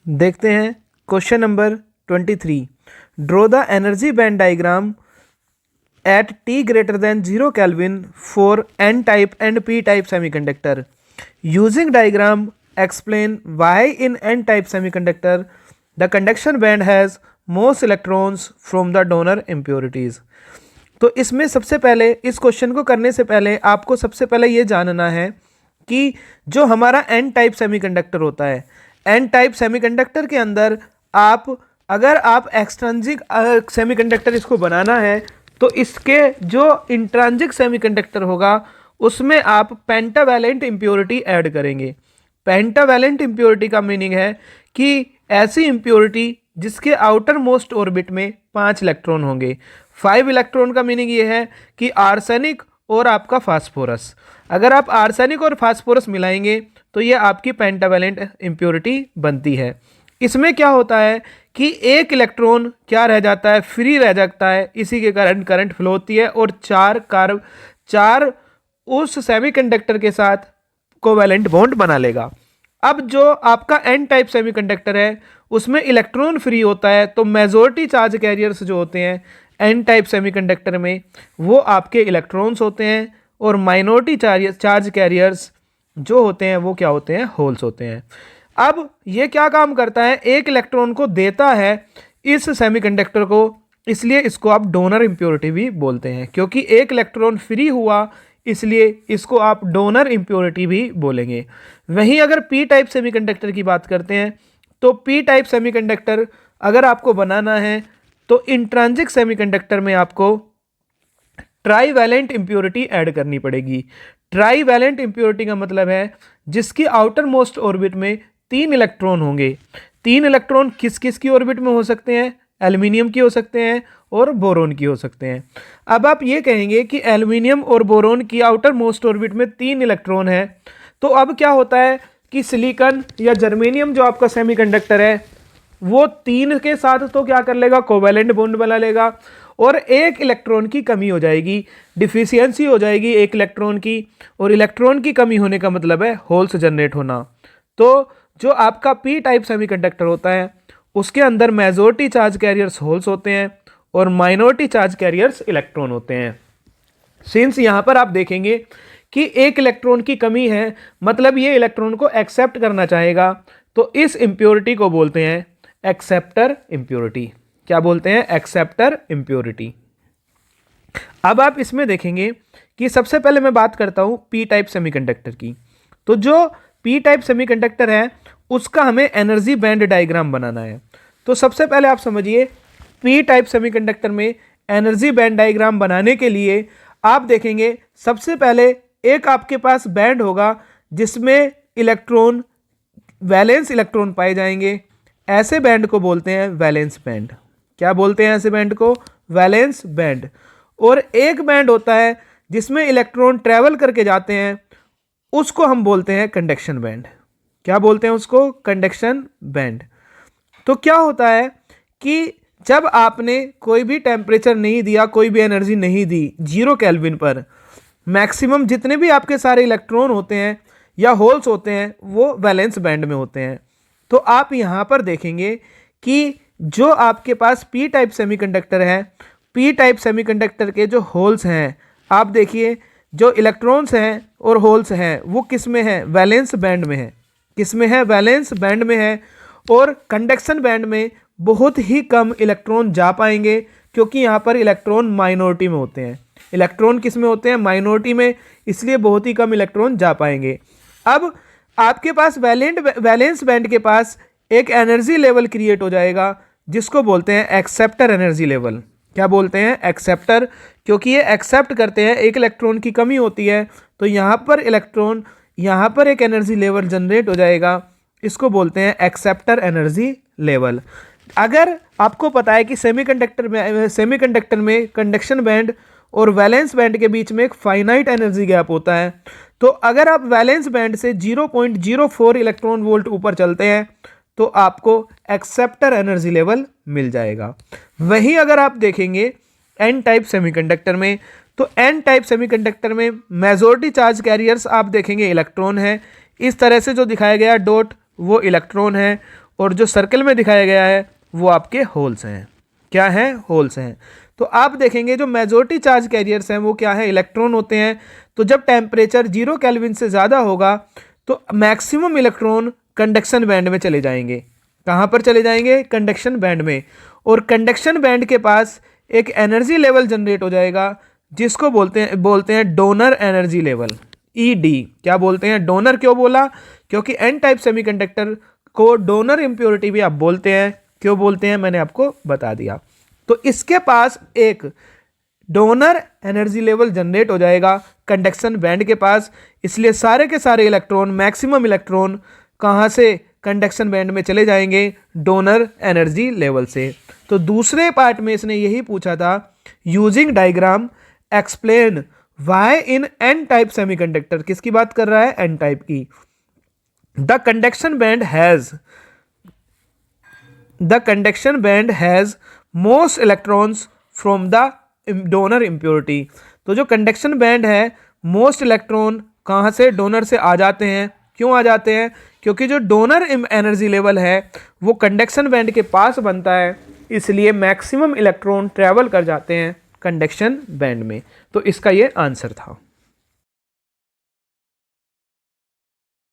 देखते हैं question number 23। Draw the energy band diagram eight T greater than 0 Kelvin for N type and P type semiconductor. Using diagram explain why in N type semiconductor the conduction band has most electrons from the donor impurities. तो इसमें सबसे पहले इस question को करने से पहले आपको सबसे पहले ये जानना है कि जो हमारा एन टाइप सेमीकंडक्टर होता है, एन टाइप सेमीकंडक्टर के अंदर अगर आप एक्सट्रिंसिक सेमीकंडक्टर इसको बनाना है तो इसके जो इंट्रिंसिक सेमीकंडक्टर होगा उसमें आप पेंटावैलेंट इम्प्योरिटी ऐड करेंगे। पेंटावैलेंट इम्प्योरिटी का मीनिंग है कि ऐसी इम्प्योरिटी जिसके आउटर मोस्ट ऑर्बिट में 5 इलेक्ट्रॉन होंगे। 5 इलेक्ट्रॉन का मीनिंग ये है कि आर्सेनिक और आपका फास्फोरस, अगर आप आर्सेनिक और फास्फोरस मिलाएंगे तो ये आपकी पेंटावैलेंट इम्प्योरिटी बनती है। इसमें क्या होता है कि एक इलेक्ट्रॉन क्या रह जाता है, फ्री रह जाता है, इसी के कारण करंट फ्लो होती है और चार उस सेमीकंडक्टर के साथ कोवैलेंट बॉन्ड बना लेगा। अब जो आपका एन टाइप सेमीकंडक्टर है उसमें इलेक्ट्रॉन फ्री होता है, तो मेजॉरिटी चार्ज कैरियर्स जो होते हैं एन टाइप सेमीकंडक्टर में वो आपके इलेक्ट्रॉन्स होते हैं और माइनॉरिटी चार्ज कैरियर्स जो होते हैं वो क्या होते हैं, होल्स होते हैं। अब ये क्या काम करता है, एक इलेक्ट्रॉन को देता है इस सेमीकंडक्टर को, इसलिए इसको आप डोनर इम्प्योरिटी भी बोलते हैं, क्योंकि एक इलेक्ट्रॉन फ्री हुआ इसलिए इसको आप डोनर इम्प्योरिटी भी बोलेंगे। वहीं अगर पी टाइप सेमीकंडक्टर की बात करते हैं तो पी टाइप सेमीकंडक्टर अगर आपको बनाना है तो इंट्रिंसिक सेमीकंडक्टर में आपको ट्राईवैलेंट इम्प्योरिटी ऐड करनी पड़ेगी। ट्राईवैलेंट इम्प्योरिटी का मतलब है जिसकी आउटर मोस्ट ऑर्बिट में 3 इलेक्ट्रॉन होंगे। 3 इलेक्ट्रॉन किस किस की ऑर्बिट में हो सकते हैं, एल्युमिनियम की हो सकते हैं और बोरोन की हो सकते हैं। अब आप ये कहेंगे कि एल्युमिनियम और बोरोन की आउटर मोस्ट ऑर्बिट में 3 इलेक्ट्रॉन है, तो अब क्या होता है कि सिलिकॉन या जर्मेनियम जो आपका सेमीकंडक्टर है वो 3 के साथ तो क्या कर लेगा, कोवैलेंट बॉन्ड बना लेगा और एक इलेक्ट्रॉन की कमी हो जाएगी, डिफिशियंसी हो जाएगी एक इलेक्ट्रॉन की, और इलेक्ट्रॉन की कमी होने का मतलब है होल्स जनरेट होना। तो जो आपका पी टाइप सेमीकंडक्टर होता है उसके अंदर मेजॉरिटी चार्ज कैरियर्स होल्स होते हैं और माइनॉरिटी चार्ज कैरियर्स इलेक्ट्रॉन होते हैं। सिंस यहाँ पर आप देखेंगे कि एक इलेक्ट्रॉन की कमी है, मतलब ये इलेक्ट्रॉन को एक्सेप्ट करना चाहेगा, तो इस इम्प्योरिटी को बोलते हैं एक्सेप्टर इम्प्योरिटी। क्या बोलते हैं, एक्सेप्टर इम्प्योरिटी। अब आप इसमें देखेंगे कि सबसे पहले मैं बात करता हूँ पी टाइप सेमीकंडक्टर की। तो जो पी टाइप सेमीकंडक्टर है उसका हमें एनर्जी बैंड डायग्राम बनाना है। तो सबसे पहले आप समझिए पी टाइप सेमीकंडक्टर में एनर्जी बैंड डायग्राम बनाने के लिए आप देखेंगे सबसे पहले एक आपके पास बैंड होगा जिसमें इलेक्ट्रॉन, वैलेंस इलेक्ट्रॉन पाए जाएंगे। ऐसे बैंड को बोलते हैं वैलेंस बैंड। क्या बोलते हैं ऐसे बैंड को, वैलेंस बैंड। और एक बैंड होता है जिसमें इलेक्ट्रॉन ट्रेवल करके जाते हैं, उसको हम बोलते हैं कंडक्शन बैंड। क्या बोलते हैं उसको, कंडक्शन बैंड। तो क्या होता है कि जब आपने कोई भी टेम्परेचर नहीं दिया, कोई भी एनर्जी नहीं दी 0 केल्विन पर, मैक्सिमम जितने भी आपके सारे इलेक्ट्रॉन होते हैं या होल्स होते हैं वो वैलेंस बैंड में होते हैं। तो आप यहाँ पर देखेंगे कि जो आपके पास पी टाइप सेमीकंडक्टर है, पी टाइप सेमीकंडक्टर के जो होल्स हैं, आप देखिए जो इलेक्ट्रॉन्स हैं और होल्स हैं वो किस में है, वैलेंस बैंड में है। किस में है, वैलेंस बैंड में है। और कंडक्शन बैंड में बहुत ही कम इलेक्ट्रॉन जा पाएंगे क्योंकि यहाँ पर इलेक्ट्रॉन माइनॉरिटी में होते हैं। इलेक्ट्रॉन किस में होते हैं, माइनॉरिटी में, इसलिए बहुत ही कम इलेक्ट्रॉन जा पाएंगे। अब आपके पास वैलेंस बैंड के पास एक एनर्जी लेवल क्रिएट हो जाएगा जिसको बोलते हैं एक्सेप्टर एनर्जी लेवल। क्या बोलते हैं, एक्सेप्टर, क्योंकि ये एक्सेप्ट करते हैं, एक इलेक्ट्रॉन की कमी होती है तो यहाँ पर एक एनर्जी लेवल जनरेट हो जाएगा, इसको बोलते हैं एक्सेप्टर एनर्जी लेवल। अगर आपको पता है कि सेमीकंडक्टर में कंडक्शन बैंड और वैलेंस बैंड के बीच में एक फाइनाइट एनर्जी गैप होता है, तो अगर आप वैलेंस बैंड से 0.04 इलेक्ट्रॉन वोल्ट ऊपर चलते हैं तो आपको एक्सेप्टर एनर्जी लेवल मिल जाएगा। वहीं अगर आप देखेंगे एन टाइप सेमीकंडक्टर में, तो एन टाइप सेमीकंडक्टर में मेजॉरिटी चार्ज कैरियर्स आप देखेंगे इलेक्ट्रॉन है। इस तरह से जो दिखाया गया डॉट वो इलेक्ट्रॉन है और जो सर्कल में दिखाया गया है वो आपके होल्स हैं। क्या हैं? होल्स हैं। तो आप देखेंगे जो मेजॉरिटी चार्ज कैरियर्स हैं वो क्या है? इलेक्ट्रॉन होते हैं। तो जब टेम्परेचर 0 केल्विन से ज़्यादा होगा तो मैक्सिमम इलेक्ट्रॉन कंडक्शन बैंड में चले जाएंगे। कहाँ पर चले जाएंगे? कंडक्शन बैंड में। और कंडक्शन बैंड के पास एक एनर्जी लेवल जनरेट हो जाएगा जिसको बोलते हैं डोनर एनर्जी लेवल, ईडी। क्या बोलते हैं? डोनर। क्यों बोला? क्योंकि एन टाइप सेमीकंडक्टर को डोनर इम्प्योरिटी भी आप बोलते हैं। क्यों बोलते हैं? मैंने आपको बता दिया। तो इसके पास एक डोनर एनर्जी लेवल जनरेट हो जाएगा कंडक्शन बैंड के पास, इसलिए सारे के सारे इलेक्ट्रॉन, मैक्सिमम इलेक्ट्रॉन कहाँ से? कंडक्शन बैंड में चले जाएंगे डोनर एनर्जी लेवल से। तो दूसरे पार्ट में इसने यही पूछा था, using diagram explain why in an type semiconductor. किसकी बात कर रहा है? एन टाइप की। The conduction band has most electrons from the donor impurity. तो जो कंडक्शन बैंड है, मोस्ट इलेक्ट्रॉन कहाँ से? डोनर से आ जाते हैं। क्यों आ जाते हैं? क्योंकि जो डोनर एनर्जी लेवल है वो कंडक्शन बैंड के पास बनता है, इसलिए मैक्सिमम इलेक्ट्रॉन ट्रैवल कर जाते हैं कंडक्शन बैंड में। तो इसका ये आंसर था।